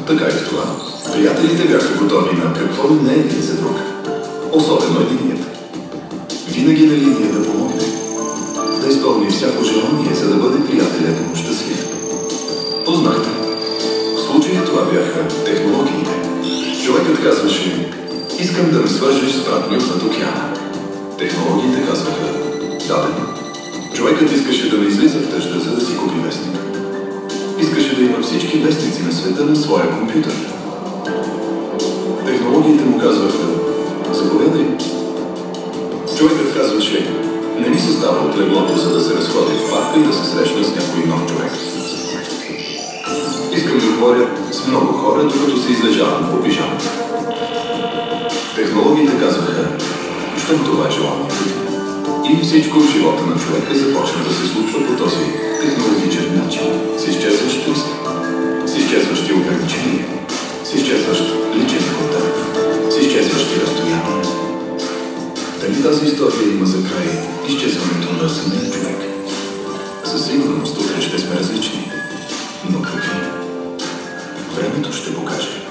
така и в това. Приятелите бяха готови на какво ли не един за друг. Особено единият. Винаги на линия да помогне. Да изпълни всяко желание, за да бъде приятелят му щастлив. Познахте. В случая това бяха технологиите. Човекът казваше: искам да ме свържеш с брат ми от океана. Технологиите казваха: дадено. Човекът искаше да не излиза в тъжда, за да си купи вестник. Искаше да има всички вестници на света на своя компютър. Технологиите му казваха: заповядай. Човекът казваше: не ми се става от леглото, за да се разходи в парка и да се срещна с някой нов човек. Искам да говоря с много хора, докато се излежавам по пижамата. Технологиите казваха: щом това е желанието. И всичко в живота на човека започна да се случва по този технологичен начин. С изчезващ риск, с изчезващи ограничения, с изчезващ личен контакт, с изчезващи разстояния. Дали тази история има за край изчезването на самия човек? Със сигурност утре ще сме различни. Но какви? Времето ще покаже.